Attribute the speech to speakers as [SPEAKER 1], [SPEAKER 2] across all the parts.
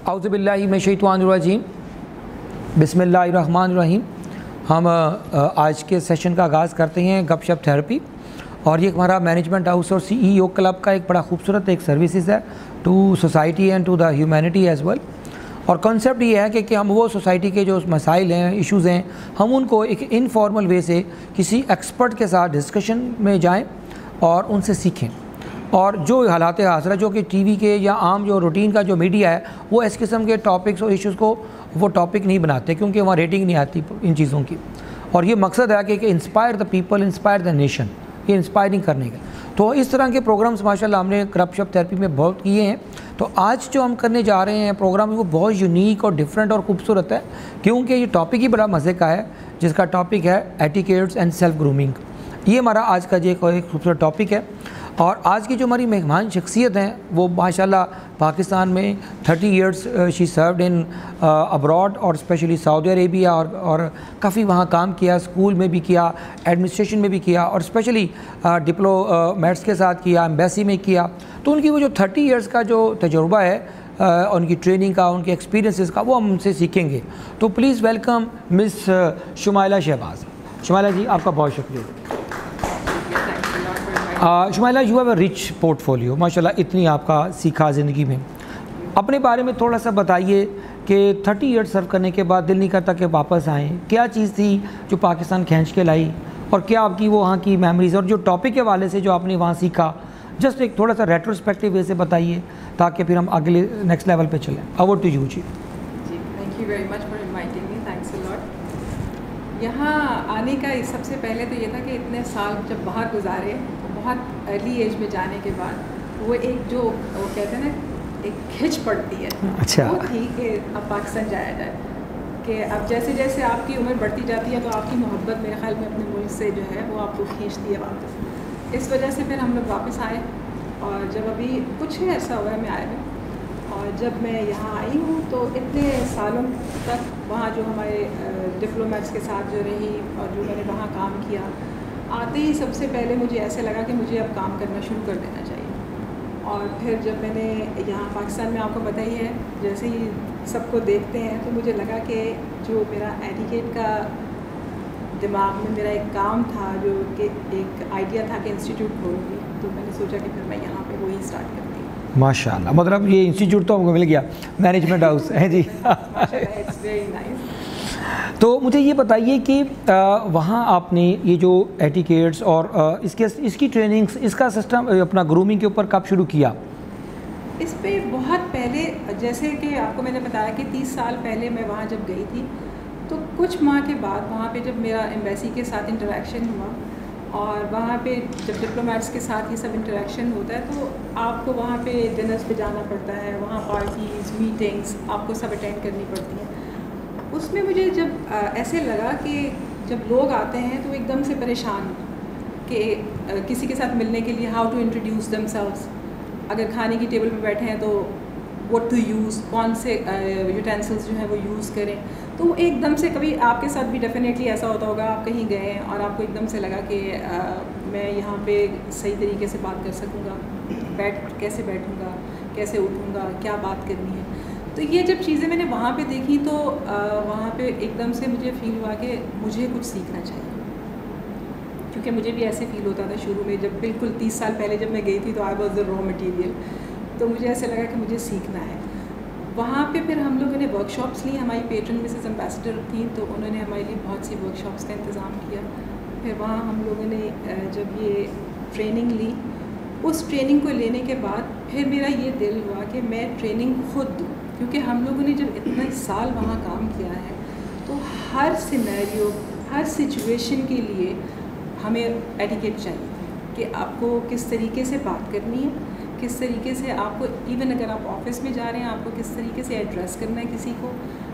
[SPEAKER 1] اعوذ باللہ من الشیطان الرجیم بسم اللہ الرحمن الرحیم۔ ہم آج کے سیشن کا آغاز کرتے ہیں گپ شپ تھیراپی، اور یہ ہمارا مینجمنٹ ہاؤس اور سی ای او کلب کا ایک بڑا خوبصورت ایک سروسز ہے to society and to the humanity as well. اور کنسیپٹ یہ ہے کہ ہم وہ سوسائٹی کے جو مسائل ہیں، ایشوز ہیں، ہم ان کو ایک انفارمل وے سے کسی ایکسپرٹ کے ساتھ ڈسکشن میں جائیں اور ان سے سیکھیں۔ اور جو حالات حاضرہ جو کہ ٹی وی کے یا عام جو روٹین کا جو میڈیا ہے وہ اس قسم کے ٹاپکس اور ایشوز کو وہ ٹاپک نہیں بناتے، کیونکہ وہاں ریٹنگ نہیں آتی ان چیزوں کی۔ اور یہ مقصد ہے کہ inspire the people, inspire the nation, یہ انسپائرنگ کرنے کا۔ تو اس طرح کے پروگرامز ماشاءاللہ ہم نے گپ شپ تھیراپی میں بہت کیے ہیں۔ تو آج جو ہم کرنے جا رہے ہیں پروگرام وہ بہت یونیک اور ڈفرینٹ اور خوبصورت ہے، کیونکہ یہ ٹاپک ہی بڑا مزے کا ہے، جس کا ٹاپک ہے ایٹیکیٹس اینڈ سیلف گرومنگ۔ یہ ہمارا آج کا جو ایک خوبصورت ٹاپک ہے۔ اور آج کی جو ہماری مہمان شخصیت ہیں وہ ماشاءاللہ پاکستان میں 30 ایئرس شی سروڈ ان ابراڈ، اور اسپیشلی سعودی عربیہ، اور کافی وہاں کام کیا، اسکول میں بھی کیا، ایڈمنسٹریشن میں بھی کیا، اور اسپیشلی ڈپلومیٹس کے ساتھ کیا، ایمبیسی میں کیا۔ تو ان کی وہ جو 30 ایئرس کا جو تجربہ ہے ان کی ٹریننگ کا، ان کے ایکسپیرینسز کا، وہ ہم ان سے سیکھیں گے۔ تو please welcome miss Shumaila Shahbaz. Shumaila ji, آپ کا بہت شکریہ۔ Shumaila, you have a rich portfolio, ماشاءاللہ اتنی آپ کا سیکھا زندگی میں۔ اپنے بارے میں تھوڑا سا بتائیے کہ 30 ایئرس سرو کرنے کے بعد دل نہیں کرتا کہ واپس آئیں؟ کیا چیز تھی جو پاکستان کھینچ کے لائی، اور کیا آپ کی وہ وہاں کی میموریز، اور جو ٹاپک کے حوالے سے جو آپ نے وہاں سیکھا، جسٹ ایک تھوڑا سا ریٹروسپیکٹیو وے سے بتائیے تاکہ پھر ہم اگلے نیکسٹ لیول پہ چلیں۔ اوور ٹو یو جی۔
[SPEAKER 2] جی، thank you very much for inviting me, thanks a lot. یہاں آنے کا سب سے پہلے تو یہ تھا کہ اتنے سال جب باہر گزارے، بہت ارلی ایج میں جانے کے بعد وہ ایک جو وہ کہتے ہیں نا ایک کھچ پڑتی ہے،
[SPEAKER 1] اچھا، وہ
[SPEAKER 2] تھی کہ اب پاکستان جایا جائے، کہ اب جیسے جیسے آپ کی عمر بڑھتی جاتی ہے تو آپ کی محبت میرے خیال میں اپنے ملک سے جو ہے وہ آپ کو کھینچتی ہے واپس۔ اس وجہ سے پھر ہم لوگ واپس آئے، اور جب ابھی کچھ ہی عرصہ ہوا ہے میں آئے ہوئے، اور جب میں یہاں آئی ہوں تو اتنے سالوں تک وہاں جو ہمارے ڈپلومیٹس کے ساتھ جو رہی، اور جو میں نے وہاں کام کیا، آتے ہی سب سے پہلے مجھے ایسے لگا کہ مجھے اب کام کرنا شروع کر دینا چاہیے۔ اور پھر جب میں نے یہاں پاکستان میں، آپ کو پتہ ہی ہے، جیسے ہی سب کو دیکھتے ہیں تو مجھے لگا کہ جو میرا ایٹیکیٹ کا دماغ میں میرا ایک کام تھا، جو کہ ایک آئیڈیا تھا کہ انسٹیٹیوٹ کھولوں گی، تو میں نے سوچا کہ پھر میں یہاں پہ وہی اسٹارٹ کرتی ہوں۔
[SPEAKER 1] ماشاء اللہ، مطلب یہ انسٹیٹیوٹ تو ہم کو مل گیا، مینجمنٹ ہاؤس ہے جی۔
[SPEAKER 2] It's very nice.
[SPEAKER 1] تو مجھے یہ بتائیے کہ وہاں آپ نے یہ جو ایٹیکیٹس اور اس کی ٹریننگز، اس کا سسٹم اپنا گرومنگ کے اوپر کب شروع کیا؟
[SPEAKER 2] اس پہ بہت پہلے، جیسے کہ آپ کو میں نے بتایا کہ 30 سال پہلے میں وہاں جب گئی تھی، تو کچھ ماہ کے بعد وہاں پہ جب میرا ایمبیسی کے ساتھ انٹریکشن ہوا، اور وہاں پہ جب ڈپلومیٹس کے ساتھ یہ سب انٹریکشن ہوتا ہے تو آپ کو وہاں پہ ڈنرس پہ جانا پڑتا ہے، وہاں پارٹیز، میٹنگس آپ کو سب اٹینڈ کرنی پڑتی ہیں۔ اس میں مجھے جب ایسے لگا کہ جب لوگ آتے ہیں تو ایک دم سے پریشان، کہ کسی کے ساتھ ملنے کے لیے how to introduce themselves, اگر کھانے کی ٹیبل پہ بیٹھے ہیں تو واٹ ٹو یوز، کون سے یوٹینسلس جو ہیں وہ یوز کریں۔ تو ایک دم سے، کبھی آپ کے ساتھ بھی ڈیفینیٹلی ایسا ہوتا ہوگا، آپ کہیں گئے اور آپ کو ایک دم سے لگا کہ میں یہاں پہ صحیح طریقے سے بات کر سکوں گا، کیسے بیٹھوں گا، کیسے اٹھوں گا، کیا بات کرنی ہے۔ تو یہ جب چیزیں میں نے وہاں پہ دیکھی تو وہاں پہ ایک دم سے مجھے فیل ہوا کہ مجھے کچھ سیکھنا چاہیے، کیونکہ مجھے بھی ایسے فیل ہوتا تھا شروع میں، جب بالکل 30 سال پہلے جب میں گئی تھی تو I was the raw material, تو مجھے ایسے لگا کہ مجھے سیکھنا ہے۔ وہاں پہ پھر ہم لوگوں نے ورک شاپس لی، ہماری پیٹرن مسز امبیسڈر تھیں تو انہوں نے ہمارے لیے بہت سی ورک شاپس کا انتظام کیا۔ پھر وہاں ہم لوگوں نے جب یہ ٹریننگ لی، اس ٹریننگ کو لینے کے بعد پھر میرا یہ دل ہوا کہ میں ٹریننگ خود دوں، کیونکہ ہم لوگوں نے جب اتنے سال وہاں کام کیا ہے تو ہر سینیریو، ہر سچویشن کے لیے ہمیں ایٹیکیٹ چاہیے کہ آپ کو کس طریقے سے بات کرنی ہے، کس طریقے سے آپ کو، ایون اگر آپ آفس میں جا رہے ہیں آپ کو کس طریقے سے ایڈریس کرنا ہے کسی کو،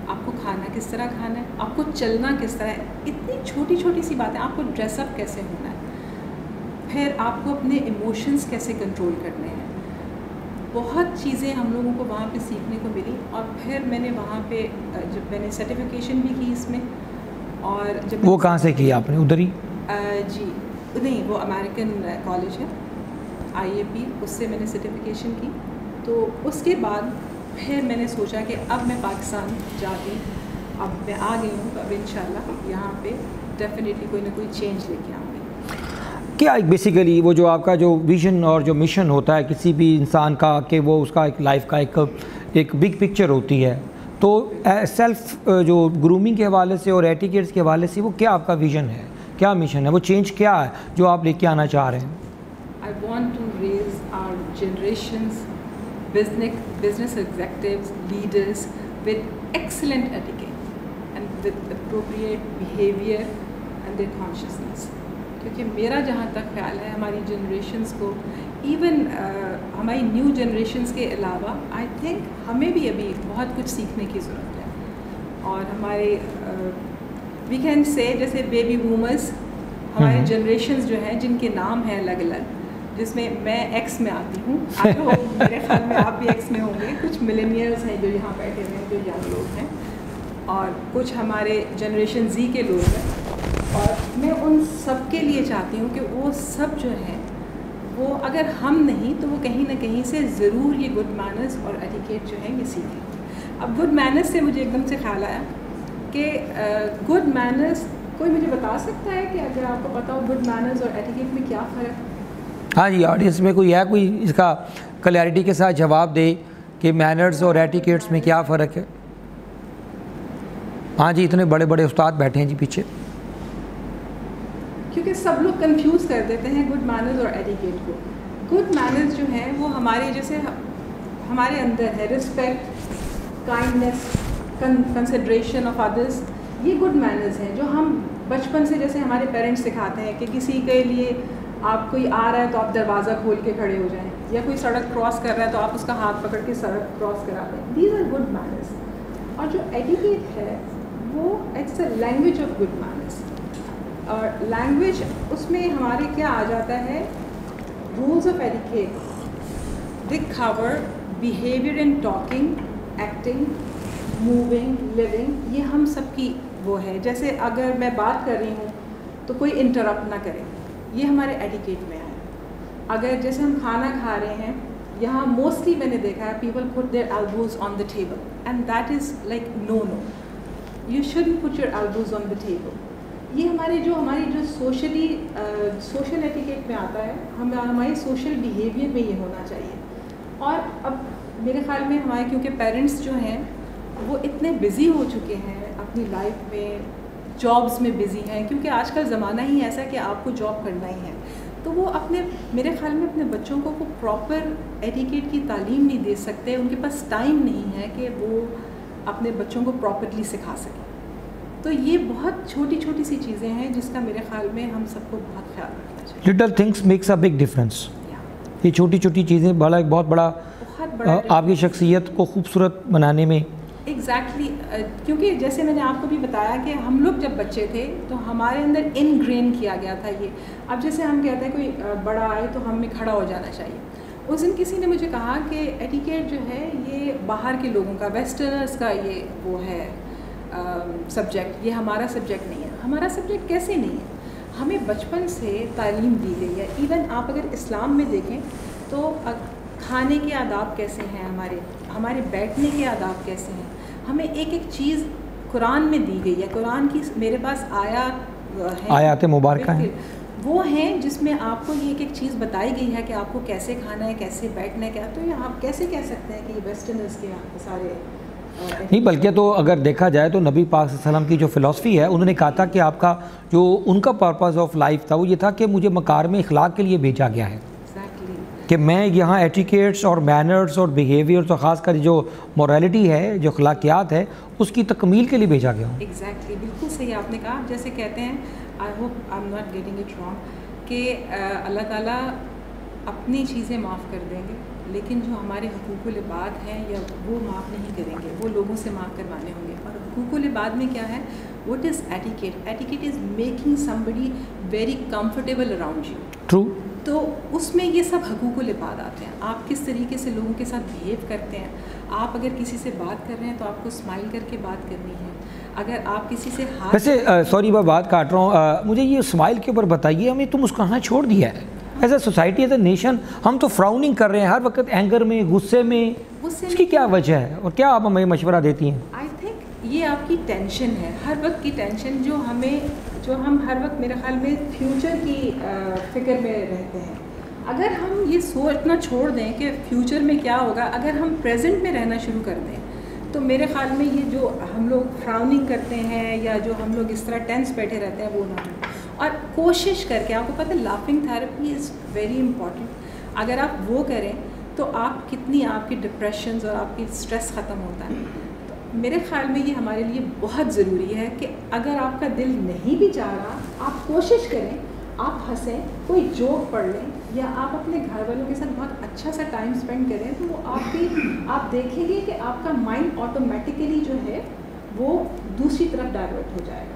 [SPEAKER 2] آپ کو کھانا کس طرح کھانا ہے، آپ کو چلنا کس طرح ہے، اتنی چھوٹی چھوٹی سی باتیں، آپ کو ڈریس اپ کیسے ہونا ہے، پھر آپ کو اپنے ایموشنز کیسے کنٹرول کرنے ہیں۔ بہت چیزیں ہم لوگوں کو وہاں پہ سیکھنے کو ملی۔ اور پھر میں نے وہاں پہ جب میں نے سرٹیفکیشن بھی کی اس میں، اور جب
[SPEAKER 1] وہ کہاں سے کی آپ نے؟ ادھر ہی؟
[SPEAKER 2] جی نہیں، وہ امریکن کالج ہے IAP، اس سے میں نے سرٹیفکیشن کی۔ تو اس کے بعد پھر میں نے سوچا کہ اب میں پاکستان جاتی ہوں, اب میں آ گئی ہوں, تو اب انشاءاللہ یہاں پہ ڈیفینیٹلی کوئی نہ کوئی چینج لے کے آؤں گی.
[SPEAKER 1] کیا بیسیکلی وہ جو آپ کا جو ویژن اور جو مشن ہوتا ہے کسی بھی انسان کا, کہ وہ اس کا ایک لائف کا ایک بگ پکچر ہوتی ہے, تو سیلف جو گرومنگ کے حوالے سے اور ایٹیکیٹس کے حوالے سے وہ کیا آپ کا ویژن ہے, کیا مشن ہے, وہ چینج کیا ہے جو آپ لے کے آنا چاہ رہے ہیں؟
[SPEAKER 2] I want to raise our generations business executives, leaders with excellent etiquette and with appropriate behavior and their consciousness. کیونکہ میرا جہاں تک خیال ہے ہماری جنریشنز کو, ایون ہماری نیو جنریشنز کے علاوہ آئی تھنک ہمیں بھی ابھی بہت کچھ سیکھنے کی ضرورت ہے. اور ہمارے وی کین سے جیسے بیبی بومرز, ہمارے جنریشنز جو ہیں جن کے نام ہیں الگ الگ, جس میں ایکس میں آتی ہوں, میرے خیال میں آپ بھی ایکس میں ہوں گے, کچھ ملینیئرز ہیں جو یہاں بیٹھے ہوئے ہیں جو ینگ لوگ ہیں, اور کچھ ہمارے جنریشن زی کے لوگ ہیں. اور میں ان سب کے لیے چاہتی ہوں کہ وہ سب جو ہیں وہ اگر ہم نہیں تو وہ کہیں نہ کہیں سے ضرور یہ گڈ مینرز اور ایٹیکیٹ جو ہیں یہ سیکھیں. اب گڈ مینرز سے مجھے ایک دم سے خیال آیا کہ گڈ مینرز, کوئی مجھے بتا سکتا ہے کہ اگر آپ کو پتا ہو گڈ مینرز اور ایٹیکیٹ میں کیا فرق ہے؟
[SPEAKER 1] ہاں جی, آڈینس میں کوئی ہے کوئی اس کا کلیئرٹی کے ساتھ جواب دے کہ مینرز اور ایٹیکیٹس میں کیا فرق ہے؟ ہاں جی, اتنے بڑے بڑے استاد بیٹھے ہیں جی پیچھے.
[SPEAKER 2] کیونکہ سب لوگ کنفیوز کر دیتے ہیں گڈ مینرز اور ایٹیکیٹ کو. گڈ مینرز جو ہیں وہ ہمارے جیسے ہمارے اندر ہے respect, kindness, consideration of others, یہ گڈ مینرز ہیں جو ہم بچپن سے جیسے ہمارے پیرنٹس سکھاتے ہیں کہ کسی کے لیے آپ کوئی آ رہا ہے تو آپ دروازہ کھول کے کھڑے ہو جائیں, یا کوئی سڑک کراس کر رہا ہے تو آپ اس کا ہاتھ پکڑ کے سڑک کراس کراتے ہیں. These are good manners. اور جو ایٹیکیٹ ہے وہ it's a language of good manners. اور لینگویج اس میں ہمارے کیا آ جاتا ہے, rules of etiquette, they cover behaviour in talking, acting, moving, living, یہ ہم سب کی وہ ہے. جیسے اگر میں بات کر رہی ہوں تو کوئی انٹرپٹ نہ کرے, یہ ہمارے ایٹیکیٹ میں ہے. اگر جیسے ہم کھانا کھا رہے ہیں, یہاں موسٹلی میں نے دیکھا ہے people put their elbows on the table, and that is like no, you shouldn't put your elbows on the table. یہ ہماری جو سوشل ایٹیکیٹ میں آتا ہے, ہماری سوشل بیہیویئر میں یہ ہونا چاہیے. اور اب میرے خیال میں ہمارے کیونکہ پیرنٹس جو ہیں وہ اتنے بزی ہو چکے ہیں اپنی لائف میں, جابس میں بزی ہیں, کیونکہ آج کل زمانہ ہی ایسا کہ آپ کو جاب کرنا ہی ہے, تو وہ میرے خیال میں اپنے بچوں کو پراپر ایٹیکیٹ کی تعلیم نہیں دے سکتے. ان کے پاس ٹائم نہیں ہے کہ وہ اپنے بچوں کو پراپرلی سکھا سکیں. تو یہ بہت چھوٹی چھوٹی سی چیزیں ہیں جس کا میرے خیال میں ہم سب کو بہت خیال رکھنا چاہیے.
[SPEAKER 1] Little things makes a big difference. یہ چھوٹی چھوٹی چیزیں بہت بڑا آپ کی شخصیت کو خوبصورت بنانے میں.
[SPEAKER 2] ایگزیکٹلی, کیونکہ جیسے میں نے آپ کو بھی بتایا کہ ہم لوگ جب بچے تھے تو ہمارے اندر انگرین کیا گیا تھا یہ. اب جیسے ہم کہتے ہیں کوئی بڑا آئے تو ہمیں کھڑا ہو جانا چاہیے. اس دن کسی نے مجھے کہا کہ ایٹیکیٹ جو ہے یہ باہر کے لوگوں کا, ویسٹرنرز کا یہ وہ ہے سبجیکٹ, یہ ہمارا سبجیکٹ نہیں ہے. ہمارا سبجیکٹ کیسے نہیں ہے, ہمیں بچپن سے تعلیم دی گئی ہے. ایون آپ اگر اسلام میں دیکھیں تو کھانے کے آداب کیسے ہیں, ہمارے بیٹھنے کے آداب کیسے ہیں, ہمیں ایک ایک چیز قرآن میں دی گئی ہے. قرآن کی میرے پاس
[SPEAKER 1] آیات مبارکہ ہیں,
[SPEAKER 2] وہ ہیں جس میں آپ کو یہ ایک ایک چیز بتائی گئی ہے کہ آپ کو کیسے کھانا ہے, کیسے بیٹھنا ہے. کیا تو یہ آپ کیسے کہہ سکتے ہیں کہ یہ ویسٹرنرز کے سارے
[SPEAKER 1] نہیں, بلکہ تو اگر دیکھا جائے تو نبی پاک صلی اللہ علیہ وسلم کی جو فلسفی ہے, انہوں نے کہا تھا کہ آپ کا جو ان کا پرپز آف لائف تھا وہ یہ تھا کہ مجھے مکارم اخلاق کے لیے بھیجا گیا ہے, کہ میں یہاں ایٹیکیٹس اور مینرز اور بیہیویئرس اور خاص کر جو موریلٹی ہے, جو اخلاقیات ہے, اس کی تکمیل کے لیے بھیجا گیا ہوں.
[SPEAKER 2] ایگزیکٹلی, بالکل صحیح آپ نے کہا. جیسے کہتے ہیں, I hope I am not getting it wrong, کہ اللہ تعالیٰ اپنی چیزیں معاف کر دیں گے لیکن جو ہمارے حقوق العباد ہیں یا وہ معاف نہیں کریں گے, وہ لوگوں سے معاف کروانے ہوں گے. اور حقوق العباد میں کیا ہے, what is etiquette? Etiquette is making somebody very comfortable around you.
[SPEAKER 1] True.
[SPEAKER 2] تو اس میں یہ سب حقوق العباد آتے ہیں. آپ کس طریقے سے لوگوں کے ساتھ بہیو کرتے ہیں. آپ اگر کسی سے بات کر رہے ہیں تو آپ کو اسمائل کر کے بات کرنی ہے. اگر آپ کسی سے
[SPEAKER 1] ویسے سوری میں بات کاٹ رہا ہوں, مجھے یہ اسمائل کے اوپر بتائیے, ہمیں تو مسکرانا چھوڑ دیا ہے. As a society as a nation ہم تو فراؤننگ کر رہے ہیں ہر وقت اینگر میں غصے میں, اس کی کیا وجہ ہے اور کیا آپ ہمیں مشورہ دیتی ہیں؟
[SPEAKER 2] آئی تھنک یہ آپ کی ٹینشن ہے, ہر وقت کی ٹینشن جو ہم ہر وقت میرے خیال میں فیوچر کی فکر میں رہتے ہیں. اگر ہم یہ سوچنا چھوڑ دیں کہ فیوچر میں کیا ہوگا, اگر ہم پریزنٹ میں رہنا شروع کر دیں تو میرے خیال میں یہ جو ہم لوگ فراؤننگ کرتے ہیں یا جو ہم لوگ اس طرح ٹینس بیٹھے رہتے ہیں وہ نہ ہو. اور کوشش کر کے, آپ کو پتہ ہے laughing therapy is very important. اگر آپ وہ کریں تو آپ کی ڈپریشنز اور آپ کی اسٹریس ختم ہوتا ہے. تو میرے خیال میں یہ ہمارے لیے بہت ضروری ہے کہ اگر آپ کا دل نہیں بھی چاہ رہا, آپ کوشش کریں, آپ ہنسیں, کوئی جوک پڑھ لیں یا آپ اپنے گھر والوں کے ساتھ بہت اچھا سا ٹائم اسپینڈ کریں, تو وہ آپ دیکھیں گے کہ آپ کا مائنڈ آٹومیٹیکلی جو ہے وہ دوسری طرف ڈائیورٹ ہو جائے گا.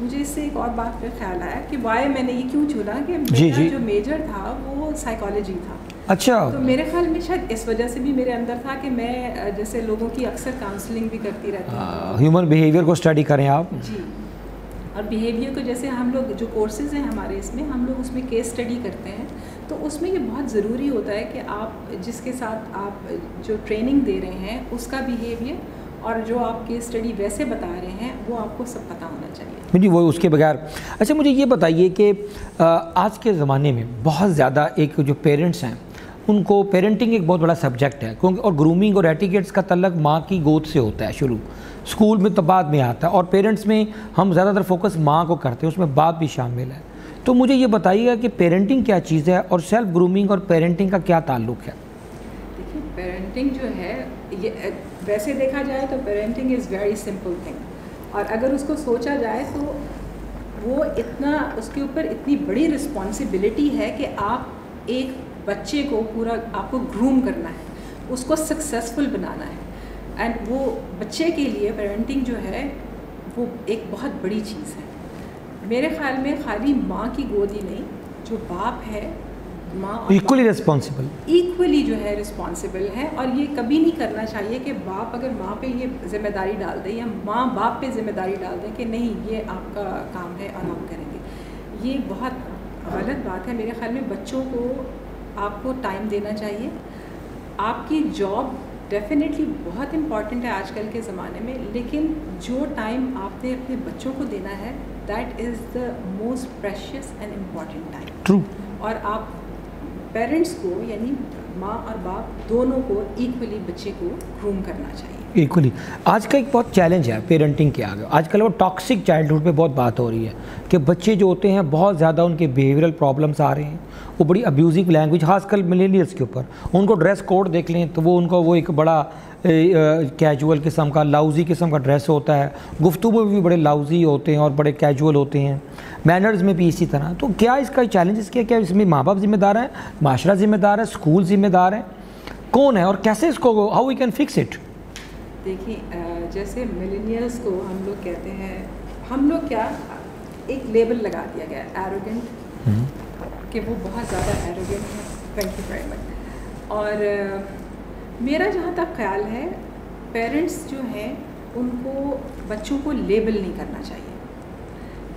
[SPEAKER 2] مجھے اس سے ایک اور بات پہ خیال آیا کہ وائی میں نے یہ کیوں چنا کہ میرا جو میجر تھا وہ سائیکالوجی تھا.
[SPEAKER 1] اچھا.
[SPEAKER 2] تو میرے خیال میں شاید اس وجہ سے بھی میرے اندر تھا کہ میں جیسے لوگوں کی اکثر کاؤنسلنگ بھی کرتی رہتی ہوں.
[SPEAKER 1] ہیومن بیہیویئر کو اسٹڈی کریں آپ.
[SPEAKER 2] جی, اور بیہیویئر کو جیسے ہم لوگ جو کورسز ہیں ہمارے اس میں ہم لوگ اس میں کیس اسٹڈی کرتے ہیں, تو اس میں یہ بہت ضروری ہوتا ہے کہ آپ جس کے ساتھ آپ جو ٹریننگ دے رہے ہیں اس کا بیہیویئر اور جو آپ کیس اسٹڈی ویسے بتا رہے ہیں وہ آپ کو سب پتہ ہونا چاہیے.
[SPEAKER 1] جی, وہ اس کے بغیر. اچھا مجھے یہ بتائیے کہ آج کے زمانے میں بہت زیادہ ایک جو پیرنٹس ہیں ان کو پیرنٹنگ ایک بہت بڑا سبجیکٹ ہے, کیونکہ اور گرومنگ اور ایٹیکیٹس کا تعلق ماں کی گود سے ہوتا ہے شروع, اسکول میں تو بعد میں آتا ہے, اور پیرنٹس میں ہم زیادہ تر فوکس ماں کو کرتے ہیں, اس میں باپ بھی شامل ہے. تو مجھے یہ بتائیے گا کہ پیرنٹنگ کیا چیز ہے اور سیلف گرومنگ اور پیرنٹنگ کا کیا تعلق ہے؟
[SPEAKER 2] دیکھیے پیرنٹنگ جو ہے یہ ویسے دیکھا جائے تو parenting is very simple thing, اور اگر اس کو سوچا جائے تو وہ اس کے اوپر اتنی بڑی رسپانسبلٹی ہے کہ آپ ایک بچے کو پورا آپ کو گروم کرنا ہے, اس کو سکسیزفل بنانا ہے. اینڈ وہ بچے کے لیے پیرنٹنگ جو ہے وہ ایک بہت بڑی چیز ہے. میرے خیال میں خالی ماں کی گود ہی نہیں, جو باپ ہے ماں ایکولی جو ہے رسپانسبل ہے. اور یہ کبھی نہیں کرنا چاہیے کہ باپ اگر ماں پہ یہ ذمہ داری ڈال دے یا ماں باپ پہ ذمہ داری ڈال دے کہ نہیں یہ آپ کا کام ہے اور آپ کریں گے. یہ بہت غلط بات ہے. میرے خیال میں بچوں کو آپ کو ٹائم دینا چاہیے. آپ کی جاب ڈیفینیٹلی بہت امپورٹنٹ ہے آج کل کے زمانے میں, لیکن جو ٹائم آپ نے اپنے بچوں کو دینا ہے that is the most precious and important time.
[SPEAKER 1] True.
[SPEAKER 2] اور آپ پیرنٹس کو یعنی ماں اور باپ دونوں کو ایکولی بچے کو گروم کرنا چاہیے.
[SPEAKER 1] ایکولی. آج کا ایک بہت چیلنج ہے پیرنٹنگ کے آگے, آج کل وہ ٹاکسک چائلڈہڈ پہ بہت بات ہو رہی ہے کہ بچے جو ہوتے ہیں بہت زیادہ ان کے بیہیورل پرابلمس آ رہے ہیں, وہ بڑی ابیوزنگ لینگویج, خاص کر ملینیلس کے اوپر. ان کو ڈریس کوڈ دیکھ لیں تو وہ ان کو وہ ایک بڑا کیجول قسم کا لاؤزی قسم کا ڈریس ہوتا ہے, گفتگو میں بھی بڑے لاؤزی ہوتے ہیں اور بڑے کیجول ہوتے ہیں, مینرز میں بھی اسی طرح. تو کیا اس کا چیلنجز کیا اس میں ماں باپ ذمہ دار ہیں, معاشرہ ذمہ دار ہے, اسکول ذمہ دار ہیں, کون ہے اور کیسے اس کو how we can fix it?
[SPEAKER 2] دیکھیں جیسے ملینیلس کو ہم لوگ کہتے ہیں, ہم لوگ کیا ایک لیبل لگا دیا گیا ایروگنٹ, کہ وہ بہت زیادہ ایروگنٹ ہے. تھینک یو ویری مچ. اور میرا جہاں تک خیال ہے پیرنٹس جو ہیں ان کو بچوں کو لیبل نہیں کرنا چاہیے.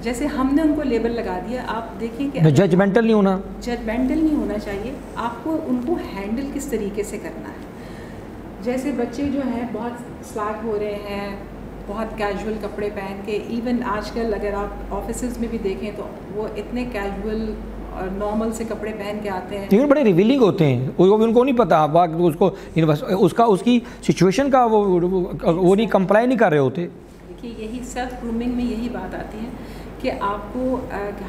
[SPEAKER 2] جیسے ہم نے ان کو لیبل لگا دیا, آپ دیکھیں کہ
[SPEAKER 1] ججمنٹل نہیں ہونا,
[SPEAKER 2] ججمنٹل نہیں ہونا چاہیے. آپ کو ان کو ہینڈل کس طریقے سے کرنا ہے. جیسے بچے جو ہیں بہت سلاک ہو رہے ہیں, بہت کیجول کپڑے پہن کے, ایون آج کل اگر آپ آفیسز میں بھی دیکھیں تو وہ اتنے کیجول اور نارمل سے کپڑے پہن کے آتے ہیں,
[SPEAKER 1] لیکن بڑے ریویلنگ ہوتے ہیں. ان کو نہیں پتا اس کی سچویشن کا وہ نہیں کمپلائی نہیں کر رہے ہوتے.
[SPEAKER 2] دیکھیے یہی سیلف گرومنگ میں یہی بات آتی ہے کہ آپ کو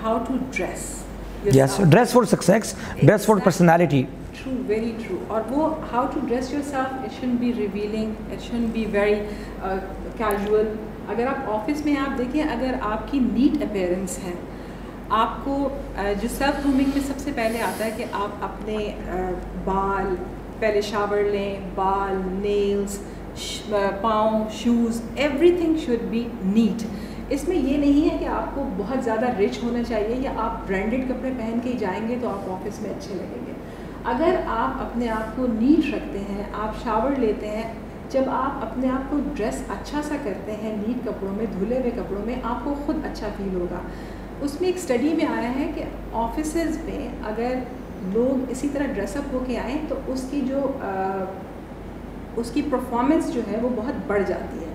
[SPEAKER 2] how to dress.
[SPEAKER 1] Yes, dress for success, dress for personality.
[SPEAKER 2] True, very true. اور وہ how to dress yourself, it shouldn't be revealing, it shouldn't be very casual. اگر آپ آفس میں آپ دیکھیں, اگر آپ کی نیٹ اپیئرنس ہے, آپ کو جو سیلف گرومنگ میں سب سے پہلے آتا ہے کہ آپ اپنے بال پہلے شاور لیں, بال, نیلز, پاؤں, shoes, everything should be neat. اس میں یہ نہیں ہے کہ آپ کو بہت زیادہ رچ ہونا چاہیے یا آپ برانڈیڈ کپڑے پہن کے ہی جائیں گے تو آپ آفس میں اچھے لگیں گے. اگر آپ اپنے آپ کو نیٹ رکھتے ہیں, آپ شاور لیتے ہیں, جب آپ اپنے آپ کو ڈریس اچھا سا کرتے ہیں نیٹ کپڑوں میں, دھلے ہوئے کپڑوں میں, آپ کو خود اچھا فیل ہوگا. اس میں ایک اسٹڈی میں آیا ہے کہ آفیسز میں اگر لوگ اسی طرح ڈریس اپ ہو کے آئیں تو اس کی پرفارمنس جو ہے وہ بہت بڑھ جاتی ہے,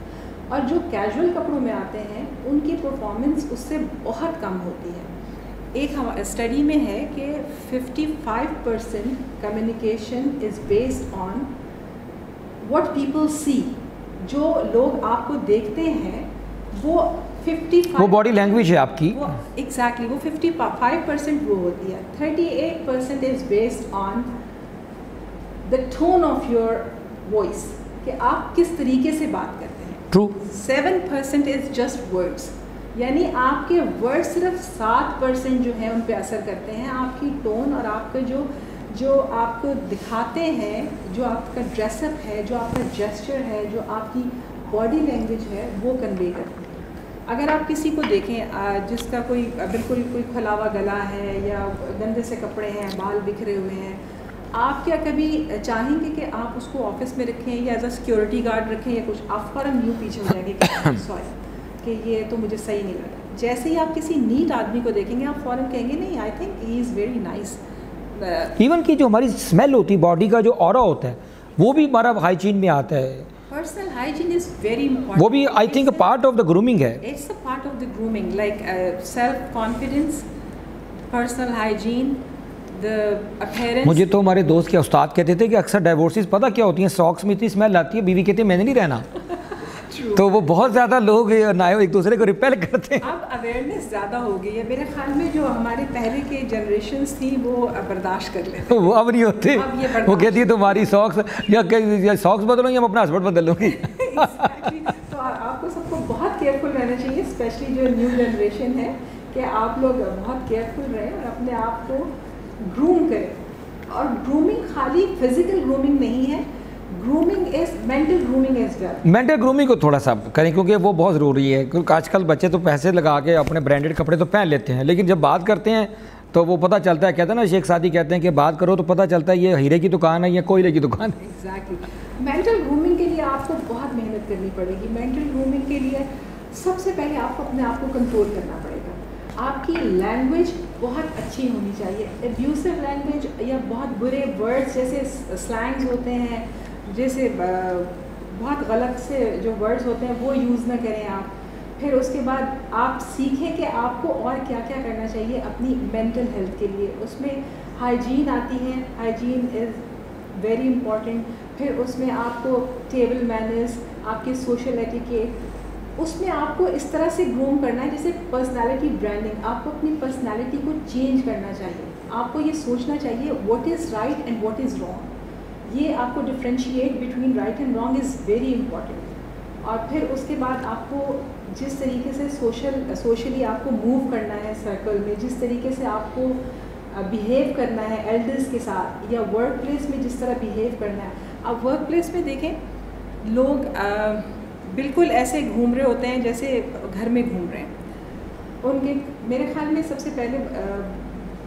[SPEAKER 2] اور جو کیجول کپڑوں میں آتے ہیں ان کی پرفارمنس اس سے بہت کم ہوتی ہے. ایک اسٹڈی میں ہے کہ 55% communication is based on what people see. جو لوگ آپ کو دیکھتے ہیں وہ 55
[SPEAKER 1] وہ باڈی لینگویج ہے آپ کی,
[SPEAKER 2] ایگزیکٹلی وہ 55% وہ ہوتی ہے. 38% is based on the tone of your voice, کہ آپ کس طریقے سے بات کرتے ہیں.
[SPEAKER 1] ٹرو.
[SPEAKER 2] 7% از جسٹ ورڈس, یعنی آپ کے ورڈ صرف 7% جو ہیں ان پہ اثر کرتے ہیں. آپ کی ٹون اور آپ کا جو آپ کو دکھاتے ہیں, جو آپ کا ڈریس اپ ہے, جو آپ کا جیسچر ہے, جو آپ کی باڈی لینگویج ہے, وہ کنوے کرتی ہے. اگر آپ کسی کو دیکھیں جس کا بالکل کوئی کھلا ہوا گلا ہے یا گندے سے کپڑے ہیں, بال بکھرے ہوئے ہیں, آپ کیا کبھی چاہیں گے کہ آپ اس کو آفس میں رکھیں یا ایز اے سیکورٹی گارڈ رکھیں یا کچھ؟ آپ فوراً یوں پیچھے ہو جائیں گے کہ سوری کہ یہ تو مجھے صحیح نہیں لگا. جیسے ہی آپ کسی نیٹ آدمی کو دیکھیں گے آپ فوراً کہیں گے نہیں, I think he is very nice.
[SPEAKER 1] Even کی جو ہماری اسمیل ہوتی ہے, باڈی کا جو اورا ہوتا ہے, وہ بھی ہمارا ہائیجین میں آتا ہے.
[SPEAKER 2] Personal hygiene is very important.
[SPEAKER 1] وہ بھی I think part of the grooming ہے.
[SPEAKER 2] It's a part of the grooming, like self confidence, personal hygiene, the appearance.
[SPEAKER 1] مجھے تو ہمارے دوست کے استاد کہتے تھے کہ اکثر ڈائیورسز پتہ کیا ہوتی ہیں, ساکس میں اتنی اسمیل آتی ہے, بیوی کہتی ہے میں نے نہیں رہنا. تو وہ بہت زیادہ لوگ ایک دوسرے کو ریپیل کرتے ہیں.
[SPEAKER 2] اب اویئرنیس زیادہ ہو گئی ہے میرے خیال میں. جو ہمارے پہلے کے جنریشنس تھیں وہ برداشت کر لیتے,
[SPEAKER 1] وہ اب نہیں ہوتے. وہ کہتی ہے تمہاری ساکس یا ساکس بدلو یا میں اپنا ہسبینڈ بدل لوں گی.
[SPEAKER 2] تو آپ کو سب کو بہت کیئرفل رہنا چاہیے, اسپیشلی جو نیو جنریشن ہے, کہ آپ لوگ بہت کیئرفل رہیں اور اپنے آپ کو گروم کریں. اور گرومنگ خالی فزیکل گرومنگ نہیں ہے, grooming is mental grooming as well.
[SPEAKER 1] Mental grooming کو تھوڑا سا کریں کیونکہ وہ بہت ضروری ہے. کیونکہ آج کل بچے تو پیسے لگا کے اپنے برانڈیڈ کپڑے تو پہن لیتے ہیں, لیکن جب بات کرتے ہیں تو وہ پتہ چلتا ہے, کہتے ہیں نا شیخ سعدی کہتے ہیں کہ بات کرو تو پتہ چلتا ہے یہ ہیرے کی دکان ہے یا کوئلے کی دکان ہے.
[SPEAKER 2] ایگزیکٹلی. مینٹل گرومنگ کے لیے آپ کو بہت محنت کرنی پڑے گی. مینٹل گرومنگ کے لیے سب سے پہلے آپ کو اپنے آپ کو کنٹرول کرنا پڑے گا. آپ کی لینگویج بہت اچھی ہونی چاہیے. ایبیوسو لینگویج یا بہت برے ورڈز جیسے سلینگز ہوتے ہیں, جیسے بہت غلط سے جو ورڈز ہوتے ہیں وہ یوز نہ کریں آپ. پھر اس کے بعد آپ سیکھیں کہ آپ کو اور کیا کیا کرنا چاہیے اپنی مینٹل ہیلتھ کے لیے. اس میں ہائیجین آتی ہے, ہائیجین از ویری امپورٹنٹ. پھر اس میں آپ کو ٹیبل مینرز, آپ کے سوشل ایٹیکیٹ, اس میں آپ کو اس طرح سے گروم کرنا ہے جیسے پرسنالٹی برانڈنگ. آپ کو اپنی پرسنالٹی کو چینج کرنا چاہیے. آپ کو یہ سوچنا چاہیے what is right and what is wrong. یہ آپ کو differentiate between right and wrong is very important. اور پھر اس کے بعد آپ کو جس طریقے سے سوشلی آپ کو موو کرنا ہے سرکل میں, جس طریقے سے آپ کو بیہیو کرنا ہے ایلڈرز کے ساتھ یا ورک پلیس میں جس طرح بیہیو کرنا ہے. اب ورک پلیس میں دیکھیں لوگ بالکل ایسے گھوم رہے ہوتے ہیں جیسے گھر میں گھوم رہے ہیں. ان کے میرے خیال میں سب سے پہلے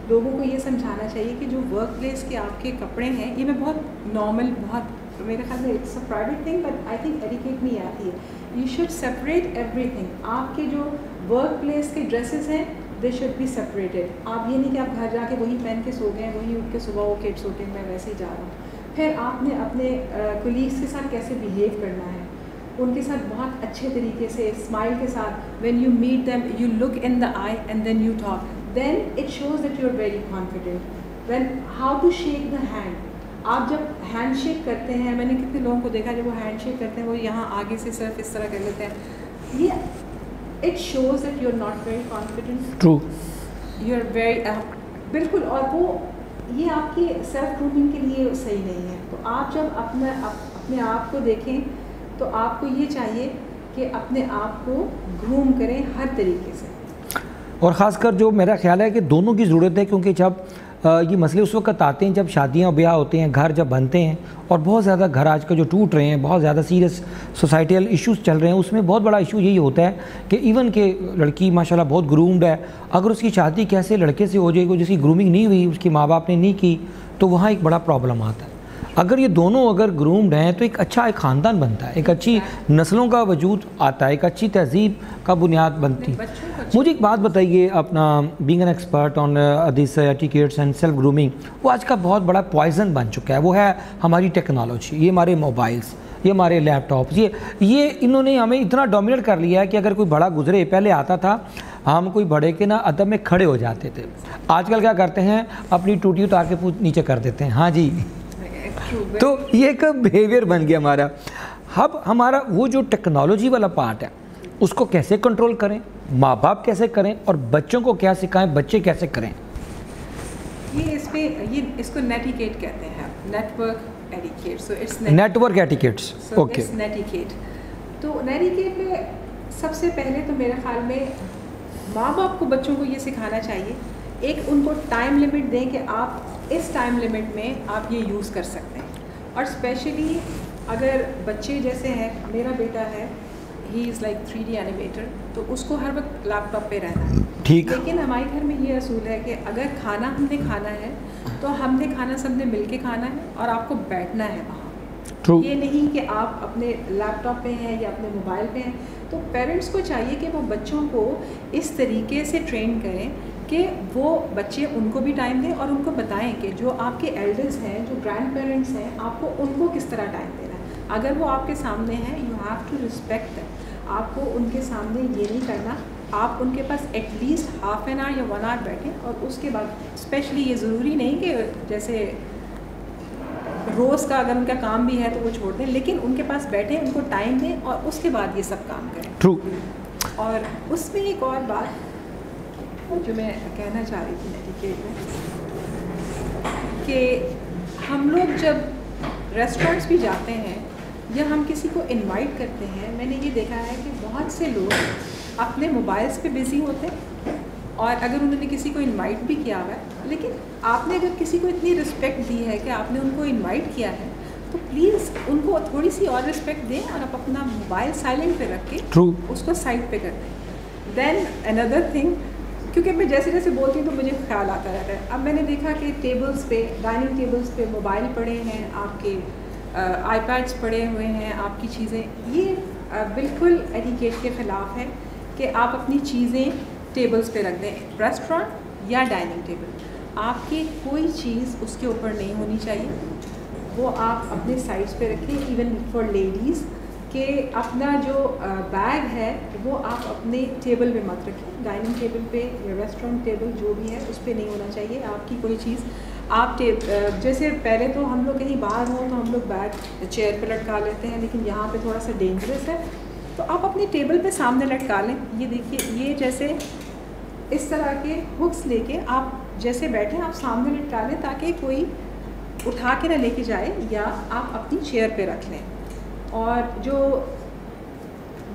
[SPEAKER 2] لوگوں کو یہ سمجھانا چاہیے کہ جو ورک پلیس کے آپ کے کپڑے ہیں, یہ میں بہت نارمل, بہت میرے خیال میں it's a private thing but I think etiquette نہیں آتی ہے. You should separate everything. آپ کے جو ورک پلیس کے ڈریسز ہیں دے شوڈ بی سپریٹیڈ. آپ یہ نہیں کہ آپ گھر جا کے وہی پہن کے سو گئے, وہی اٹھ کے صبح وہ کٹس ہوتے ہیں میں ویسے ہی جا رہا ہوں. پھر آپ نے اپنے کولیگس کے ساتھ کیسے بیہیو کرنا ہے, ان کے ساتھ بہت اچھے طریقے سے اسمائل کے ساتھ. When you meet them you look in the eye and then you talk, then it shows that you are very confident. Then how to shake the hand. آپ جب ہینڈ شیک کرتے ہیں, میں نے کتنے لوگوں کو دیکھا جب وہ ہینڈ شیک کرتے ہیں وہ یہاں آگے سے صرف اس طرح کر لیتے ہیں. یہ it shows that you are not very confident.
[SPEAKER 1] True.
[SPEAKER 2] You are very بالکل. اور وہ یہ آپ کی سیلف گرومنگ کے لیے صحیح نہیں ہے. تو آپ جب اپنے آپ کو دیکھیں تو آپ کو یہ چاہیے کہ اپنے آپ کو گروم کریں ہر طریقے سے.
[SPEAKER 1] اور خاص کر جو میرا خیال ہے کہ دونوں کی ضرورت ہے, کیونکہ جب یہ مسئلے اس وقت آتے ہیں جب شادیاں بیاہ ہوتے ہیں, گھر جب بنتے ہیں, اور بہت زیادہ گھر آج کل جو ٹوٹ رہے ہیں, بہت زیادہ سیریس سوسائٹیل ایشوز چل رہے ہیں. اس میں بہت بڑا ایشو یہی ہوتا ہے کہ ایون کہ لڑکی ماشاءاللہ بہت گرومڈ ہے, اگر اس کی شادی کیسے لڑکے سے ہو جائے گی جس کی گرومنگ نہیں ہوئی, اس کے ماں باپ نے نہیں کی, تو وہاں ایک بڑا پرابلم آتا ہے. اگر یہ دونوں اگر گرومڈ ہیں تو ایک اچھا ایک خاندان بنتا ہے, ایک اچھی نسلوں کا وجود آتا ہے, ایک اچھی تہذیب کا بنیاد بنتی ہے. مجھے ایک بات بتائیے, اپنا being an expert on this etiquettes and self grooming, وہ آج کا بہت بڑا پوائزن بن چکا ہے, وہ ہے ہماری ٹیکنالوجی, یہ ہمارے موبائلس, یہ ہمارے لیپ ٹاپس, یہ انہوں نے ہمیں اتنا ڈومینیٹ کر لیا ہے کہ اگر کوئی بڑا گزرے, پہلے آتا تھا ہم کوئی بڑے کے نا ادب میں کھڑے ہو جاتے تھے, آج کل کیا کرتے ہیں اپنی ٹوٹی اتار کے نیچے کر دیتے ہیں, ہاں جی. تو یہ ایک بیہیویئر بن گیا ہمارا. اب ہمارا وہ جو ٹیکنالوجی والا پارٹ ہے اس کو کیسے کنٹرول کریں, ماں باپ کیسے کریں, اور بچوں کو کیا سکھائیں, بچے کیسے کریں؟
[SPEAKER 2] اس کو نیٹیکیٹ کہتے ہیں, network etiquette. So it's
[SPEAKER 1] network etiquettes. Okay,
[SPEAKER 2] netiquette. تو نیٹیکیٹ میں سب سے پہلے تو میرے خیال میں ماں باپ کو بچوں کو یہ سکھانا چاہیے, ایک ان کو ٹائم لمٹ دیں کہ آپ اس ٹائم لمٹ میں آپ یہ یوز کر سکتے ہیں. اور اسپیشلی اگر بچے جیسے ہیں, میرا بیٹا ہے, ہی از لائک 3D اینیمیٹر, تو اس کو ہر وقت لیپ ٹاپ پہ رہنا ہے.
[SPEAKER 1] ٹھیک.
[SPEAKER 2] لیکن ہمارے گھر میں یہ اصول ہے کہ اگر کھانا ہم نے کھانا ہے تو ہم نے کھانا سب نے مل کے کھانا ہے, اور آپ کو بیٹھنا ہے وہاں. یہ نہیں کہ آپ اپنے لیپ ٹاپ پہ ہیں یا اپنے موبائل پہ ہیں. تو پیرنٹس کو چاہیے کہ وہ بچوں کو اس طریقے سے ٹرین کریں کہ وہ بچے ان کو بھی ٹائم دیں, اور ان کو بتائیں کہ جو آپ کے ایلڈرز ہیں, جو گرینڈ پیرنٹس ہیں, آپ کو ان کو کس طرح ٹائم دینا ہے. اگر وہ آپ کے سامنے ہیں, you have to respect them. آپ کو ان کے سامنے یہ نہیں کرنا, آپ ان کے پاس at least half an hour یا 1 آور بیٹھیں, اور اس کے بعد اسپیشلی یہ ضروری نہیں کہ جیسے روز کا اگر ان کا کام بھی ہے تو وہ چھوڑ دیں, لیکن ان کے پاس بیٹھیں, ان کو ٹائم دیں, اور اس کے بعد یہ سب کام کریں.
[SPEAKER 1] ٹرو.
[SPEAKER 2] اور اس میں ایک اور بات جو میں کہنا چاہ رہی تھی نیٹیکیٹ میں, کہ ہم لوگ جب ریسٹورینٹس بھی جاتے ہیں یا ہم کسی کو انوائٹ کرتے ہیں, میں نے یہ دیکھا ہے کہ بہت سے لوگ اپنے موبائلس پہ بزی ہوتے ہیں, اور اگر انہوں نے کسی کو انوائٹ بھی کیا ہوا ہے, لیکن آپ نے اگر کسی کو اتنی رسپیکٹ دی ہے کہ آپ نے ان کو انوائٹ کیا ہے, تو پلیز ان کو تھوڑی سی اور رسپیکٹ دیں, اور آپ اپنا موبائل سائلنٹ پہ رکھ کے اس کو سائڈ پہ کر دیں. دین اندر تھنگ, کیونکہ میں جیسے جیسے بولتی ہوں تو مجھے خیال آتا رہتا ہے. اب میں نے دیکھا کہ ٹیبلز پہ, ڈائننگ ٹیبلز پہ موبائل پڑے ہیں, آپ کے آئی پیڈس پڑے ہوئے ہیں, آپ کی چیزیں, یہ بالکل ایٹیکیٹ کے خلاف ہے کہ آپ اپنی چیزیں ٹیبلز پہ رکھ دیں. ریسٹورینٹ یا ڈائننگ ٹیبل, آپ کی کوئی چیز اس کے اوپر نہیں ہونی چاہیے, وہ آپ اپنے سائڈس پہ رکھیں. ایون فار لیڈیز کہ اپنا جو بیگ ہے وہ آپ اپنے ٹیبل پہ مت رکھیں, ڈائننگ ٹیبل پہ یا ریسٹورینٹ ٹیبل جو بھی ہے اس پہ نہیں ہونا چاہیے آپ کی کوئی چیز. آپ جیسے پہلے تو ہم لوگ کہیں باہر ہوں تو ہم لوگ بیگ چیئر پہ لٹکا لیتے ہیں, لیکن یہاں پہ تھوڑا سا ڈینجرس ہے, تو آپ اپنے ٹیبل پہ سامنے لٹکا لیں. یہ دیکھیے, یہ جیسے اس طرح کے ہکس لے کے آپ جیسے بیٹھیں آپ سامنے لٹکا لیں, تاکہ کوئی اٹھا کے نہ لے کے جائے, یا آپ اپنی چیئر پہ رکھ لیں. اور جو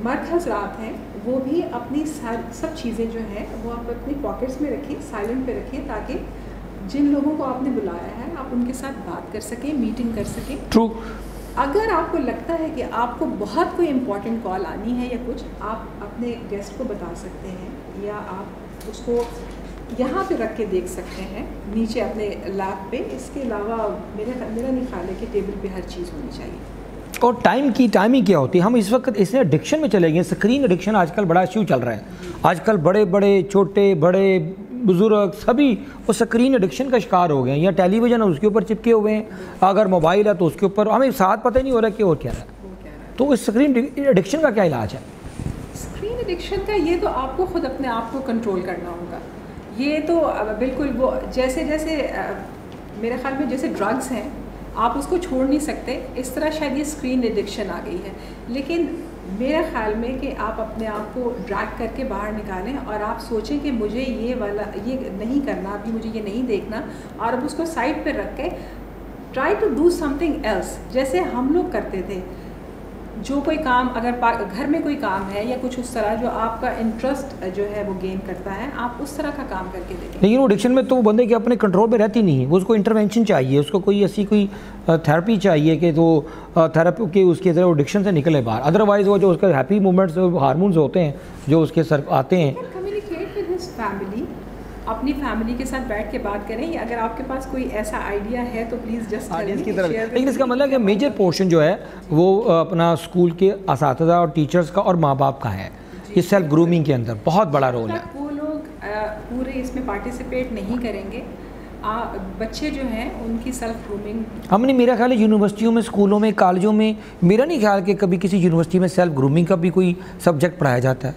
[SPEAKER 2] مرد حضرات ہیں وہ بھی اپنی سب چیزیں جو ہیں وہ آپ اپنی پاکٹس میں رکھیں, سائلنٹ پہ رکھیں, تاکہ جن لوگوں کو آپ نے بلایا ہے آپ ان کے ساتھ بات کر سکیں, میٹنگ کر سکیں.
[SPEAKER 1] ٹرو.
[SPEAKER 2] اگر آپ کو لگتا ہے کہ آپ کو بہت کوئی امپورٹنٹ کال آنی ہے یا کچھ, آپ اپنے گیسٹ کو بتا سکتے ہیں, یا آپ اس کو یہاں پہ رکھ کے دیکھ سکتے ہیں نیچے اپنے لیپ پہ. اس کے علاوہ میرا نہیں خیال ہے کہ ٹیبل پہ ہر چیز ہونی چاہیے.
[SPEAKER 1] اور ٹائمنگ کیا ہوتی ہے؟ ہم اس وقت اس میں ایڈکشن میں چلے گئے. اسکرین ایڈکشن آج کل بڑا ایشو چل رہا ہے. آج کل بڑے چھوٹے بڑے بزرگ سبھی وہ اسکرین ایڈکشن کا شکار ہو گئے ہیں, یا ٹیلی ویژن اس کے اوپر چپکے ہوئے ہیں, اگر موبائل ہے تو اس کے اوپر, ہمیں ساتھ پتہ ہی نہیں ہو رہا کہ اور کیا ہے. تو اس اسکرین ایڈکشن کا کیا علاج ہے؟
[SPEAKER 2] اسکرین ایڈکشن کا یہ تو آپ کو خود اپنے آپ کو کنٹرول کرنا ہوگا. یہ تو بالکل وہ جیسے میرے خیال میں جیسے ڈرگس ہیں, آپ اس کو چھوڑ نہیں سکتے, اس طرح شاید یہ اسکرین ایڈکشن آ گئی ہے. لیکن میرے خیال میں کہ آپ اپنے آپ کو ڈریگ کر کے باہر نکالیں, اور آپ سوچیں کہ مجھے یہ نہیں کرنا, ابھی مجھے یہ نہیں دیکھنا, اور اب اس کو سائڈ پہ رکھ کے try to do something else. جیسے ہم لوگ کرتے تھے, جو کوئی کام اگر گھر میں کوئی کام ہے یا کچھ اس طرح جو آپ کا انٹرسٹ جو ہے وہ گین کرتا ہے, آپ اس طرح کا کام کر کے دیکھیں.
[SPEAKER 1] لیکن وہ ایڈکشن میں تو وہ بندے کے اپنے کنٹرول میں رہتی نہیں ہے, وہ اس کو انٹرونشن چاہیے, اس کو کوئی ایسی کوئی تھیراپی چاہیے کہ تو تھیراپی کے اس کے ذریعے ایڈکشن سے نکلے باہر. ادروائز وہ جو اس کا ہیپی مومنٹس ہارمونز ہوتے ہیں جو اس کے سر آتے ہیں.
[SPEAKER 2] Communicate with his family. اپنی فیملی کے ساتھ بیٹھ کے بات کریں. اگر آپ کے پاس کوئی ایسا آئیڈیا ہے تو پلیز جسٹ
[SPEAKER 1] آڈینس کی طرف. لیکن اس کا مطلب ہے کہ میجر پورشن جو ہے وہ اپنا اسکول کے اساتذہ اور ٹیچرز کا اور ماں باپ کا ہے. یہ سیلف گرومنگ کے اندر بہت بڑا رول ہے.
[SPEAKER 2] وہ لوگ پورے اس میں پارٹیسپیٹ نہیں کریں گے. بچے جو ہیں ان کی سیلف گرومنگ
[SPEAKER 1] ہم نے, میرا خیال ہے یونیورسٹیوں میں, اسکولوں میں, کالجوں میں, میرا نہیں خیال کہ کبھی کسی یونیورسٹی میں سیلف گرومنگ کا بھی کوئی سبجیکٹ پڑھایا جاتا ہے,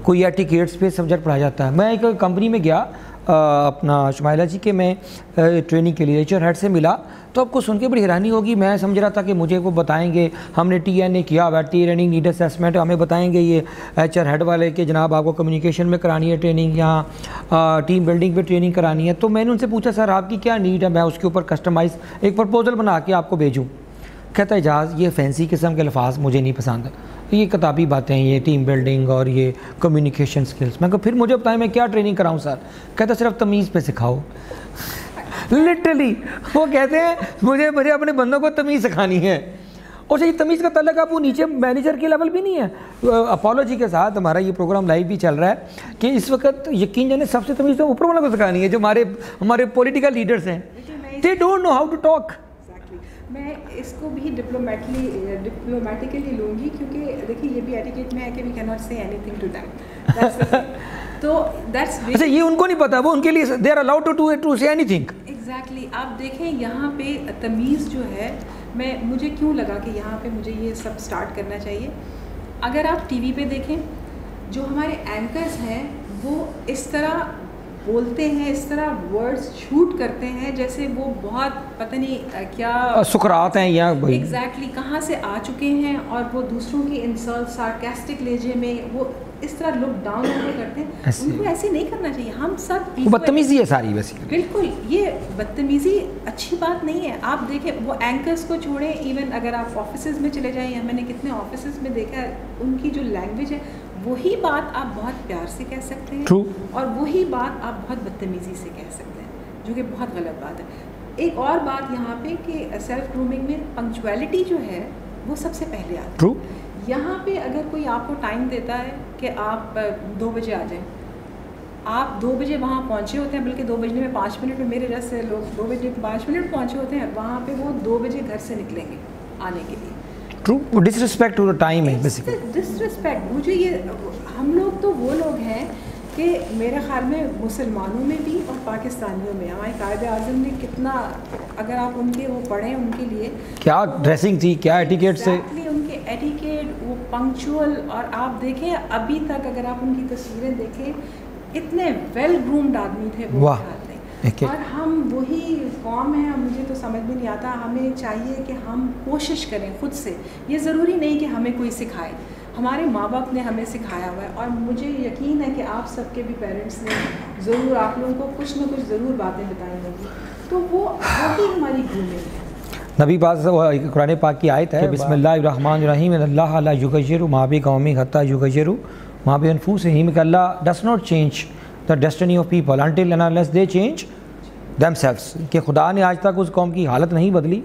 [SPEAKER 1] کوئی ایٹیکیٹس پہ سبجیکٹ پڑھایا جاتا ہے. میں ایک کمپنی میں گیا اپنا شمائلہ جی کے, میں ٹریننگ کے لیے ایچ آر ہیڈ سے ملا, تو آپ کو سن کے بڑی حیرانی ہوگی. میں سمجھ رہا تھا کہ مجھے وہ بتائیں گے, ہم نے ٹی این اے کیا ہوا ہے, ٹریننگ نیڈ اسیسمنٹ, ہمیں بتائیں گے یہ ایچ آر ہیڈ والے کہ جناب آپ کو کمیونیکیشن میں کرانی ہے ٹریننگ, یہاں ٹیم بلڈنگ پہ ٹریننگ کرانی ہے. تو میں نے ان سے پوچھا سر آپ کی کیا نیڈ ہے, میں اس کے اوپر کسٹمائز ایک پرپوزل بنا کے آپ کو بھیجوں. کہتا ہے اجاز یہ فینسی قسم کے الفاظ مجھے نہیں پسند, یہ کتابی باتیں, یہ ٹیم بلڈنگ اور یہ کمیونیکیشن سکلز. میں کہا پھر مجھے بتائیں میں کیا ٹریننگ کراؤں سر. کہتا ہے صرف تمیز پہ سکھاؤ. لٹرلی وہ کہتے ہیں مجھے اپنے بندوں کو تمیز سکھانی ہے. اور یہ تمیز کا تعلق آپ وہ نیچے مینیجر کے لیول بھی نہیں ہے. اپالوجی کے ساتھ ہمارا یہ پروگرام لائیو بھی چل رہا ہے کہ اس وقت یقین جانے سب سے تمیز تو اوپر والوں کو سکھانی ہے, جو ہمارے پولیٹیکل لیڈرز ہیں. They don't know how to talk.
[SPEAKER 2] میں اس کو بھی ڈپلومیٹیکلی لوں گی, کیونکہ دیکھیے یہ بھی ایٹیکیٹ میں ہے کہ وی کین ناٹ سے اینی تھنگ ٹو دیم. تو دیٹس
[SPEAKER 1] اچھا یہ ان کو نہیں پتا, وہ ان کے لیے دے آر الاؤڈ ٹو سے اینی تھنگ.
[SPEAKER 2] ایگزیکٹلی. آپ دیکھیں یہاں پہ تمیز جو ہے, مجھے کیوں لگا کہ یہاں پہ مجھے یہ سب سٹارٹ کرنا چاہیے. اگر آپ ٹی وی پہ دیکھیں جو ہمارے اینکرز ہیں وہ اس طرح بولتے ہیں, اس طرح ورڈز شوٹ کرتے ہیں جیسے وہ بہت پتہ نہیں کیا
[SPEAKER 1] سقراط ہیں یا
[SPEAKER 2] ایگزیکٹلی کہاں سے آ چکے ہیں, اور وہ دوسروں کی انسلٹ سارکاسٹک لہجے میں وہ اس طرح لک ڈاؤن کرتے ہیں. ان کو ایسے نہیں کرنا چاہیے. ہم سب
[SPEAKER 1] بدتمیزی ہے ساری ویسے.
[SPEAKER 2] بالکل یہ بدتمیزی اچھی بات نہیں ہے. آپ دیکھیں وہ اینکرز کو چھوڑیں, ایون اگر آپ آفیسز میں چلے جائیں, میں نے کتنے آفیسز میں دیکھا ہے ان کی جو لینگویج ہے وہی بات آپ بہت پیار سے کہہ سکتے ہیں, اور وہی بات آپ بہت بدتمیزی سے کہہ سکتے ہیں, جو کہ بہت غلط بات ہے. ایک اور بات یہاں پہ کہ سیلف گرومنگ میں پنکچویلٹی جو ہے وہ سب سے پہلے آتی ہے. یہاں پہ اگر کوئی آپ کو ٹائم دیتا ہے کہ آپ 2 بجے آ جائیں, آپ 2 بجے وہاں پہنچے ہوتے ہیں, بلکہ 2 بجنے میں 5 منٹ میں, میرے جیسے لوگ 2 بجے 5 منٹ پہنچے ہوتے ہیں, وہاں پہ وہ 2 بجے گھر سے نکلیں گے آنے کے لیے.
[SPEAKER 1] True, disrespect to the time ہے بیسیکلی.
[SPEAKER 2] Disrespect. مجھے یہ ہم لوگ تو وہ لوگ ہیں کہ میرے خیال میں مسلمانوں میں بھی اور پاکستانیوں میں ہمارے قائد اعظم نے کتنا, اگر آپ ان کے وہ پڑھیں ان کے لیے
[SPEAKER 1] کیا ڈریسنگ تھی, کیا ایٹیکیٹ سے,
[SPEAKER 2] ان کے ایٹیکیٹ, وہ پنکچوئل. اور آپ دیکھیں ابھی تک اگر آپ ان کی تصویریں دیکھیں اتنے ویل گرومڈ آدمی تھے وہ. اور ہم وہی قوم ہیں, مجھے تو سمجھ میں نہیں آتا. ہمیں چاہیے کہ ہم کوشش کریں خود سے. یہ ضروری نہیں کہ ہمیں کوئی سکھائے, ہمارے ماں باپ نے ہمیں سکھایا ہوا ہے, اور مجھے یقین ہے کہ آپ سب کے بھی پیرنٹس نے ضرور آپ لوگوں کو کچھ نہ کچھ ضرور باتیں بتائی ہوں گی. تو وہ ہی ہماری گرومنگ ہے.
[SPEAKER 1] نبی پاک قرآن پاک کی آیت ہے بسم اللہ الرحمن الرحیم ان اللہ لا یغیر ما بقوم حتی یغیروا ما بانفسہم, کہ Allah does not change the destiny of people until and unless they change themselves, کہ خدا نے آج تک اس قوم کی حالت نہیں بدلی,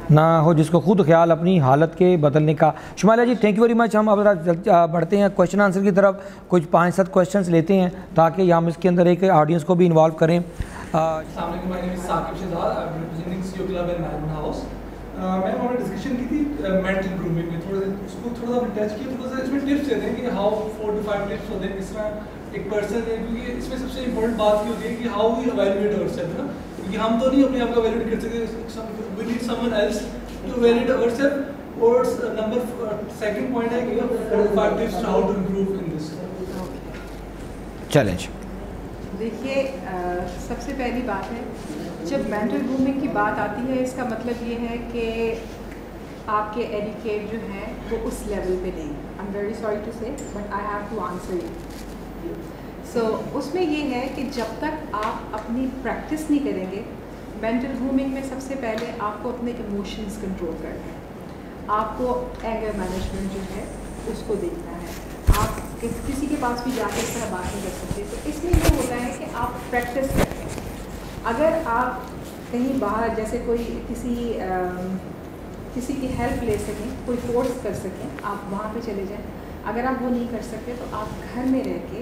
[SPEAKER 1] نہ ہو جس کو خود خیال اپنی حالت کے بدلنے کا. شمائلہ جی تھینک یو ویری مچ. ہم اب بڑھتے ہیں کویشچن آنسر کی طرف, کچھ 5-7 کویشچنس لیتے ہیں تاکہ ہم اس کے اندر ایک آڈینس کو بھی انوالو کریں.
[SPEAKER 3] السلام علیکم, my name is Saqib Shahzad, I'm representing CEO Club and Melbourne House. میں نے ڈسکشن کی تھی مینٹل گرومنگ میں, تھوڑا سا اس کو تھوڑا سا ٹچ کیا, تھوڑا سا اس میں ٹپس دیتے ہیں کہ ہاؤ 4 to 5 ٹپس ہوتے ہیں کس طرح ایک پرسن ہے, کیونکہ اس میں سب سے امپورٹنٹ بات کی ہوتی ہے کہ how we evaluate ourself نا, کیونکہ ہم تو نہیں اپنے آپ کو ایویلویٹ کر سکتے, we need someone else to evaluate ourself. اور نمبر 2 پوائنٹ ہے کہ 4 to 5 tips how to improve in this
[SPEAKER 1] challenge.
[SPEAKER 2] دیکھیے سب سے پہلی بات ہے جب مینٹل گرومنگ کی بات آتی ہے, اس کا مطلب یہ ہے کہ آپ کے ایڈیکیٹ جو ہیں وہ اس لیول پہ نہیں. I am very sorry to say but I have to answer you. So اس میں یہ ہے کہ جب تک آپ اپنی پریکٹس نہیں کریں گے, مینٹل گرومنگ میں سب سے پہلے آپ کو اپنے ایموشنز کنٹرول کرنا ہے, آپ کو اینگر مینجمنٹ جو ہے اس کو دیکھنا ہے. آپ کسی کے پاس بھی جا کے اس طرح بات نہیں کر سکتے. تو اس میں یہ ہوتا ہے کہ آپ پریکٹس کریں. اگر آپ کہیں باہر جیسے کوئی کسی کی ہیلپ لے سکیں, کوئی کورس کر سکیں, آپ وہاں پہ چلے جائیں. اگر آپ وہ نہیں کر سکتے تو آپ گھر میں رہ کے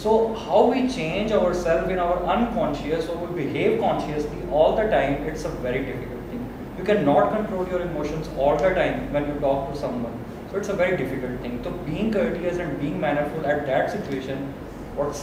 [SPEAKER 4] So how we change ourselves in our unconscious or we behave consciously all the time, it's a very difficult thing. You cannot control your emotions all the time when you talk to someone. So it's a very difficult thing. So being courteous and being mannerful at that situation, what's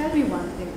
[SPEAKER 2] Tell me one thing.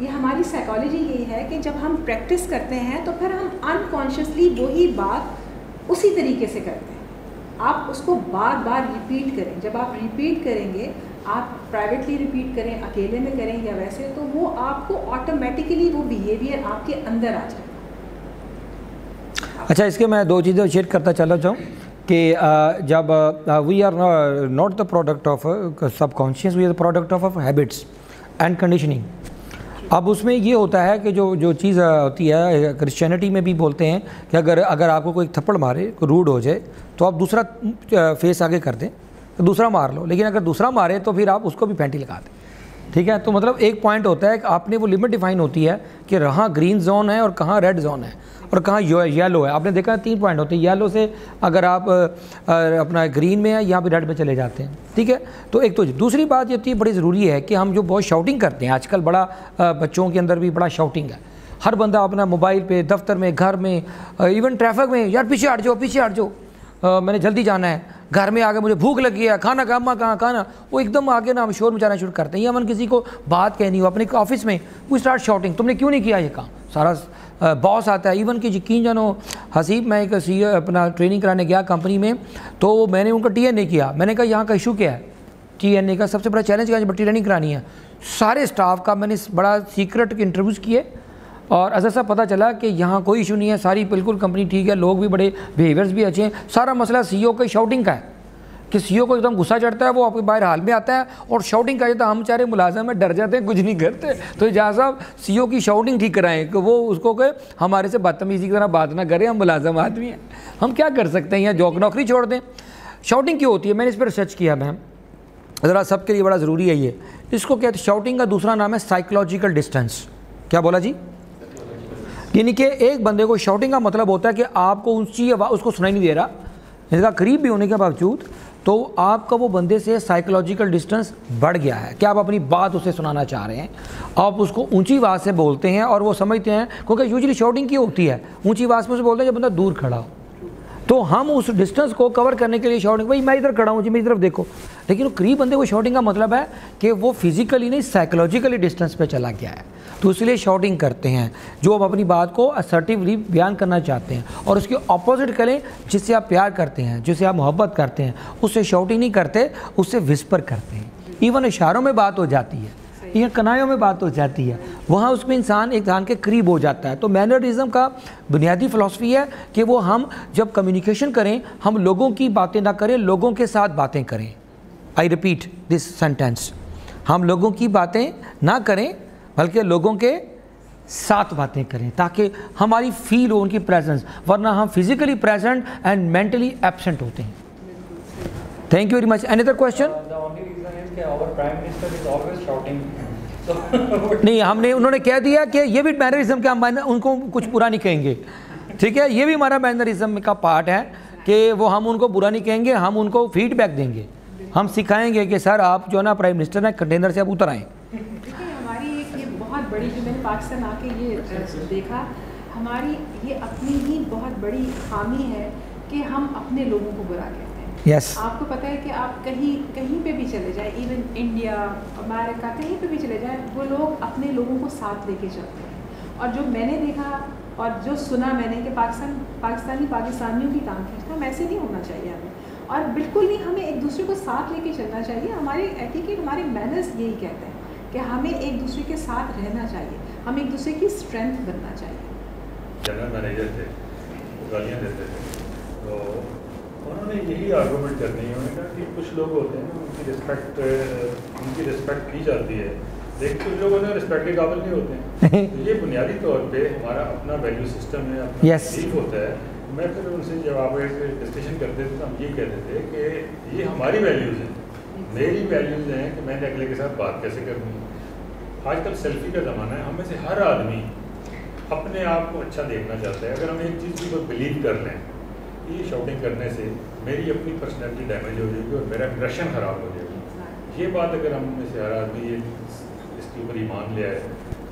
[SPEAKER 2] یہ ہماری psychology یہی ہے کہ جب ہم practice کرتے ہیں تو پھر ہم انکانشیسلی وہی بات اسی طریقے سے کرتے ہیں. آپ اس کو بار بار ریپیٹ کریں. جب آپ ریپیٹ کریں گے, آپ پرائیویٹلی ریپیٹ کریں, اکیلے میں کریں یا ویسے, تو وہ آپ کو آٹومیٹیکلی وہ بیہیویئر آپ کے اندر آ جائے.
[SPEAKER 1] اچھا, اس کے میں 2 چیزیں شیئر کرتا چلا جاؤں کہ جب we are not the product of subconscious, we are the product of habits and conditioning. اب اس میں یہ ہوتا ہے کہ جو چیز ہوتی ہے, کرسچینٹی میں بھی بولتے ہیں کہ اگر آپ کو کوئی تھپڑ مارے, کوئی روڈ ہو جائے, تو آپ دوسرا فیس آگے کر دیں, دوسرا مار لو, لیکن اگر دوسرا مارے تو پھر آپ اس کو بھی پینٹی لگا دیں. ٹھیک ہے, تو مطلب ایک پوائنٹ ہوتا ہے کہ آپ نے وہ لمٹ ڈیفائن ہوتی ہے کہ کہاں گرین زون ہے اور کہاں ریڈ زون ہے اور کہاں یلو ہے. آپ نے دیکھا 3 پوائنٹ ہوتے ہیں. یلو سے اگر آپ اپنا گرین میں ہیں, یہاں پہ ریڈ میں چلے جاتے ہیں. ٹھیک ہے, تو ایک تو دوسری بات یہ ہوتی ہے بڑی ضروری ہے کہ ہم جو بہت شاؤٹنگ کرتے ہیں آج کل, بڑا بچوں کے اندر بھی بڑا شاؤٹنگ ہے. ہر بندہ اپنا موبائل پہ, دفتر میں, گھر میں, ایون ٹریفک میں, یار پیچھے ہٹ جاؤ, پیچھے ہٹ جاؤ, میں نے جلدی جانا ہے. گھر میں آگے مجھے بھوک لگی ہے, کھانا کہاں, کہاں کھانا, وہ ایک دم آگے نا ہم شور مچانا شروع کرتے ہیں. یا ہم کسی کو بات کہنی ہو اپنے آفس میں, وہ اسٹارٹ شاؤٹنگ, تم نے کیوں نہیں کیا یہ کام. سارا باس آتا ہے. ایون کہ یقین جانو حسیب, میں ایک اپنا ٹریننگ کرانے گیا کمپنی میں, تو میں نے ان کا TNA کیا. میں نے کہا یہاں کا ایشو کیا ہے. TNA کا سب سے بڑا چیلنج کیا ہے, جب ٹریننگ کرانی ہے سارے اسٹاف کا. میں نے بڑا سیکرٹ انٹرویوز کیے اور ایسا سا پتہ چلا کہ یہاں کوئی ایشو نہیں ہے, ساری بالکل کمپنی ٹھیک ہے, لوگ بھی بڑے بیہیویئرز بھی اچھے ہیں. سارا مسئلہ CEO کا شاؤٹنگ کا ہے کہ CEO کو ایک دم غصہ چڑھتا ہے, وہ آپ کے باہر حال میں آتا ہے اور شاؤٹنگ کر جاتا ہے. ہم چارے ملازم میں ڈر جاتے ہیں, کچھ نہیں کرتے. تو اجازت صاحب CEO کی شاؤٹنگ ٹھیک کرائیں کہ وہ اس کو کہ ہمارے سے بدتمیزی کی طرح بات نہ کریں, ہم ملازم آدمی ہیں, ہم کیا کر سکتے ہیں, یا نوکری چھوڑ دیں. شاؤٹنگ کیوں ہوتی ہے, میں نے اس پہ ریسرچ کیا میم, ذرا سب کے لیے بڑا ضروری ہے یہ. اس کو کہتے ہیں شاؤٹنگ کا دوسرا نام ہے سائیکولوجیکل ڈسٹینس. کیا بولا جی؟ یعنی کہ ایک بندے کو شاؤٹنگ کا مطلب ہوتا ہے کہ آپ کو اونچی آواز اس کو سنائی نہیں دے رہا, اس کا قریب بھی ہونے کے باوجود, تو آپ کا وہ بندے سے سائیکولوجیکل ڈسٹینس بڑھ گیا ہے کہ آپ اپنی بات اسے سنانا چاہ رہے ہیں, آپ اس کو اونچی آواز سے بولتے ہیں اور وہ سمجھتے ہیں, کیونکہ یوزلی شاؤٹنگ کی ہوتی ہے اونچی آواز میں سے بولتے ہیں جب بندہ دور کھڑا ہو. تو ہم اس ڈسٹینس کو کور کرنے کے لیے شاؤٹنگ, بھائی میں ادھر کھڑا ہوں جی, میری طرف دیکھو. لیکن وہ قریب بندے کو شاؤٹنگ کا مطلب ہے کہ وہ فزیکلی نہیں سائیکولوجیکلی ڈسٹینس پہ چلا گیا ہے, تو اس لیے شاؤٹنگ کرتے ہیں. جو آپ اپنی بات کو اسرٹیولی بیان کرنا چاہتے ہیں اور اس کے اپوزٹ کریں, جس سے آپ پیار کرتے ہیں, جس سے آپ محبت کرتے ہیں, اس سے شاؤٹنگ نہیں کرتے, اس سے وسپر کرتے ہیں. ایون اشاروں میں بات ہو جاتی ہے, یا کنایوں میں بات ہو جاتی ہے, وہاں اس میں انسان ایک انسان کے قریب ہو جاتا ہے. تو مینرزم کا بنیادی فلسفی ہے کہ وہ ہم جب کمیونیکیشن کریں, ہم لوگوں کی باتیں نہ کریں, لوگوں کے ساتھ باتیں کریں. آئی ریپیٹ دس سینٹینس, ہم لوگوں کی باتیں نہ کریں بلکہ لوگوں کے ساتھ باتیں کریں, تاکہ ہماری فیل ہو ان کی پریزنس, ورنہ ہم physically present and mentally absent ہوتے ہیں. Thank you very much. Any other question? نہیں, ہم نے انہوں نے کہہ دیا کہ یہ بھی مینرزم کے, ہم ان کو کچھ برا نہیں کہیں گے. ٹھیک ہے, یہ بھی ہمارا مینرزم کا پارٹ ہے کہ وہ ہم ان کو برا نہیں کہیں گے, ہم ان کو فیڈ بیک دیں گے, ہم سکھائیں گے کہ سر آپ جو ہے نا پرائم منسٹر ہیں, کنٹینر سے آپ اتر آئیں.
[SPEAKER 2] دیکھیں ہماری ایک یہ بہت بڑی, جو میں نے پاکستان آ کے یہ دیکھا, ہماری یہ اپنی ہی بہت بڑی خامی ہے کہ ہم اپنے لوگوں کو برا کہتے ہیں.
[SPEAKER 1] یس,
[SPEAKER 2] آپ کو پتہ ہے کہ آپ کہیں پہ بھی چلے جائیں, ایون انڈیا, امریکہ, کہیں پہ بھی چلے جائیں, وہ لوگ اپنے لوگوں کو ساتھ لے کے چلتے ہیں. اور جو میں نے دیکھا اور جو سنا میں نے کہ پاکستانیوں کی ٹانگ کھینچنا, ہم ایسے نہیں ہونا چاہیے ہمیں, اور بالکل نہیں, ہمیں ایک دوسرے کو ساتھ لے کے چلنا چاہیے. ہمارے ایٹیکیٹ, ہمارے مینرز یہی کہتے ہیں کہ ہمیں ایک دوسرے کے ساتھ رہنا چاہیے, ہمیں ایک دوسرے کی اسٹرینتھ بننا چاہیے.
[SPEAKER 5] جنرل مینیجر تھے, گالیاں دیتے تھے, تو انہوں نے یہی آرگومنٹ کرنی ہے. انہوں نے کہا کہ کچھ لوگ ہوتے ہیں ان کی رسپیکٹ کی جاتی ہے, لیکن کچھ لوگ ہوتے ہیں رسپیکٹ کے قابل نہیں ہوتے ہیں. تو یہ بنیادی طور پہ ہمارا اپنا ویلیو سسٹم ہے, اپنا بلیف ہوتا ہے. میں پھر ان سے جب آپ ڈسکشن کرتے تھے تو ہم یہ کہتے تھے کہ یہ ہماری ویلیوز ہیں, میری ویلیوز ہیں کہ میں نے اگلے کے ساتھ بات کیسے کرنی ہے. آج کل سیلفی کا زمانہ ہے, ہم میں سے ہر آدمی اپنے آپ کو اچھا دیکھنا چاہتا ہے. اگر ہم ایک چیز کو بلیو کر لیں, یہ شاؤٹنگ کرنے سے میری اپنی پرسنالٹی ڈیمیج ہو جائے گی اور میرا امپریشن خراب ہو جائے گا. یہ بات اگر ہم میں سے ہر آدمی اس کے اوپر ایمان لے آئے,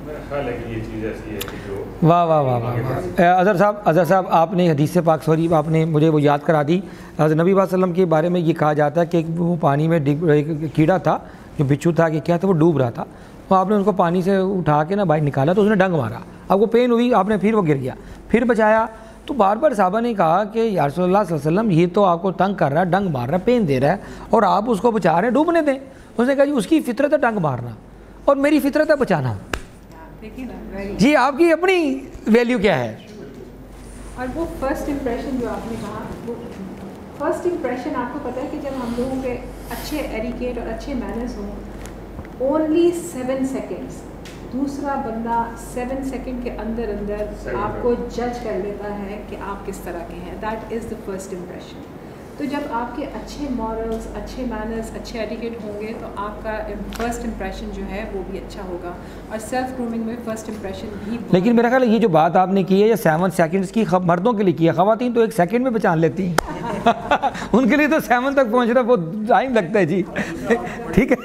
[SPEAKER 5] میرا خیال ہے کہ یہ چیز ایسی ہے کہ جو
[SPEAKER 1] واہ واہ واہ واہ. اظہر صاحب آپ نے حدیث پاک, سوری آپ نے مجھے وہ یاد کرا دی. حضرت نبی صلی اللہ علیہ وسلم کے بارے میں یہ کہا جاتا ہے کہ وہ پانی میں ایک کیڑا تھا جو بچھو تھا کہ کیا تھا, وہ ڈوب رہا تھا, تو آپ نے اس کو پانی سے اٹھا کے نا باہر نکالا تو اس نے ڈنگ مارا, آپ کو پین ہوئی, آپ نے پھر وہ گر گیا, پھر بچایا. تو بار بار صحابہ نے کہا کہ یا رسول اللہ صلی اللہ علیہ وسلم یہ تو آپ کو تنگ کر رہا ہے, ڈنگ مار رہا ہے, پین دے رہا ہے, اور آپ اس کو بچا رہے ہیں, ڈوبنے دیں. اس نے کہا جی اس کی فطرت ہے ڈنگ مارنا اور میری فطرت ہے بچانا. جی آپ کی اپنی ویلیو کیا ہے؟
[SPEAKER 2] اور وہ فرسٹ امپریشن جو آپ نے کہا, وہ فرسٹ امپریشن آپ کو پتہ ہے کہ جب ہم لوگوں کے اچھے ایڈیکیٹ اور اچھے مینرز ہوں, اونلی 7 سیکنڈس, دوسرا بندہ 7 سیکنڈ کے اندر آپ کو جج کر لیتا ہے کہ آپ کس طرح کے ہیں. That is the first impression. تو جب آپ کے اچھے مورلز, اچھے مینرز, اچھے ایٹیکیٹ ہوں گے تو آپ کا فرسٹ امپریشن جو ہے وہ بھی اچھا ہوگا. اور سیلف گرومنگ میں فرسٹ امپریشن بھی.
[SPEAKER 1] لیکن میرا خیال ہے یہ جو بات آپ نے کی ہے یہ 7 سیکنڈس کی مردوں کے لیے کی ہے, خواتین تو 1 سیکنڈ میں پہچان لیتی ہیں. ان کے لیے تو 7 تک پہنچنا بہت ٹائم لگتا ہے. جی ٹھیک ہے,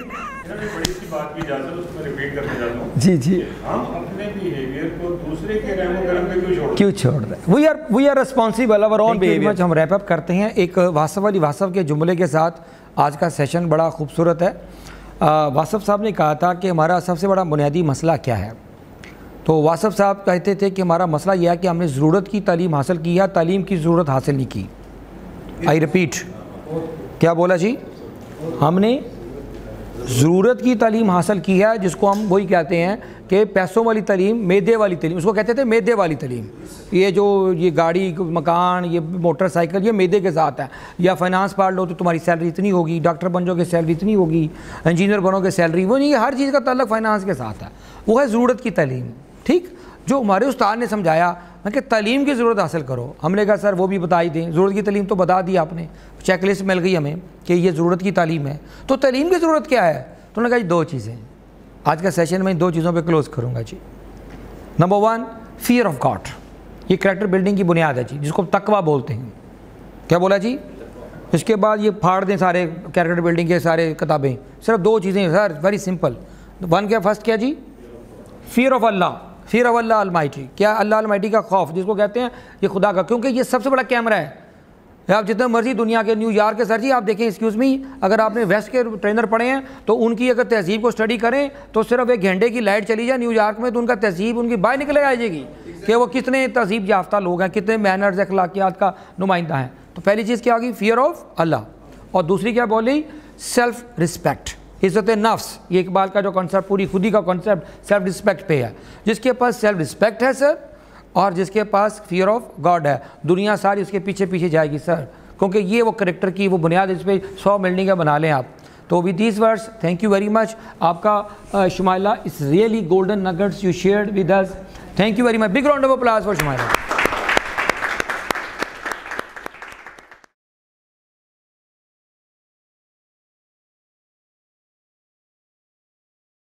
[SPEAKER 5] بڑی سی بات کی اجازت اس میں ریپیٹ کرنے جاتا ہوں.
[SPEAKER 1] جی جی,
[SPEAKER 5] ہم اپنے بیہیویئر کو دوسرے کے رحم و کرم پہ
[SPEAKER 1] کیوں چھوڑ رہے ہیں؟ وی آر ریسپانسبل اور اون بیہیویئر. ہم ریپ اپ کرتے ہیں ایک واصف علی واصف کے جملے کے ساتھ. آج کا سیشن بڑا خوبصورت ہے. واصف صاحب نے کہا تھا کہ ہمارا سب سے بڑا بنیادی مسئلہ کیا ہے. تو واصف صاحب کہتے تھے کہ ہمارا مسئلہ یہ ہے کہ ہم نے ضرورت کی تعلیم حاصل کی ہے, تعلیم کی ضرورت حاصل نہیں کی. آئی ریپیٹ, کیا بولا جی؟ ہم نے ضرورت کی تعلیم حاصل کی ہے, جس کو ہم وہی کہتے ہیں کہ پیسوں والی تعلیم, میدے والی تعلیم, اس کو کہتے تھے میدے والی تعلیم. یہ گاڑی, مکان, یہ موٹر سائیکل, یہ میدے کے ساتھ ہے. یا فائنانس پڑھ لو تو تمہاری سیلری اتنی ہوگی, ڈاکٹر بن جاؤ گے سیلری اتنی ہوگی, انجینئر بنو گے سیلری, وہ نہیں, ہر چیز کا تعلق فائنانس کے ساتھ ہے. وہ ہے ضرورت کی تعلیم. ٹھیک, جو ہمارے استاد نے سمجھایا کہ تعلیم کی ضرورت حاصل کرو. ہم نے کہا سر وہ بھی بتا ہی دیں, ضرورت کی تعلیم تو بتا دی آپ نے, چیک لسٹ مل گئی ہمیں کہ یہ ضرورت کی تعلیم ہے. تو تعلیم کی ضرورت کیا ہے؟ تو انہوں نے کہا جی 2 چیزیں. آج کا سیشن میں 2 چیزوں پہ کلوز کروں گا. جی نمبر 1, فیئر آف گاڈ. یہ کریکٹر بلڈنگ کی بنیاد ہے جی, جس کو تقویٰ بولتے ہیں. کیا بولا جی؟ اس کے بعد یہ پھاڑ دیں سارے کریکٹر بلڈنگ کے سارے کتابیں, صرف 2 چیزیں سر, ویری سمپل. 1 کیا, فرسٹ کیا جی؟ Fear of Allah, fear of Allah almighty. کیا اللہ المائٹی کا خوف, جس کو کہتے ہیں یہ خدا کا, کیونکہ یہ سب سے بڑا کیمرہ ہے. آپ جتنا مرضی دنیا کے نیو یارک کے سر جی آپ دیکھیں, ایکسکیوز می, اگر آپ نے ویسٹ کے ٹرینر پڑھے ہیں تو ان کی اگر تہذیب کو اسٹڈی کریں تو صرف 1 گھنٹے کی لائٹ چلی جائے نیو یارک میں تو ان کا تہذیب ان کی باہر نکلے آ جائے گی کہ وہ کتنے تہذیب یافتہ لوگ ہیں, کتنے مینرز, اخلاقیات کا نمائندہ ہیں. تو پہلی چیز کیا ہوگی؟ فیئر آف اللہ. اور دوسری کیا بولی؟ سیلف رسپیکٹ, عزت نفس. یہ اقبال کا جو کنسیپٹ, پوری خودی کا کنسیپٹ سیلف رسپیکٹ پہ ہے. جس کے پاس سیلف رسپیکٹ ہے سر, اور جس کے پاس فیئر آف گاڈ ہے, دنیا ساری اس کے پیچھے پیچھے جائے گی سر, کیونکہ یہ وہ کریکٹر کی وہ بنیاد, اس پہ 100 بلڈنگیں بنا لیں آپ. تو with these words, thank you very much. آپ کا Shumaila, it's really golden nuggets you shared with us. Thank you very much. Big round of applause for Shumaila.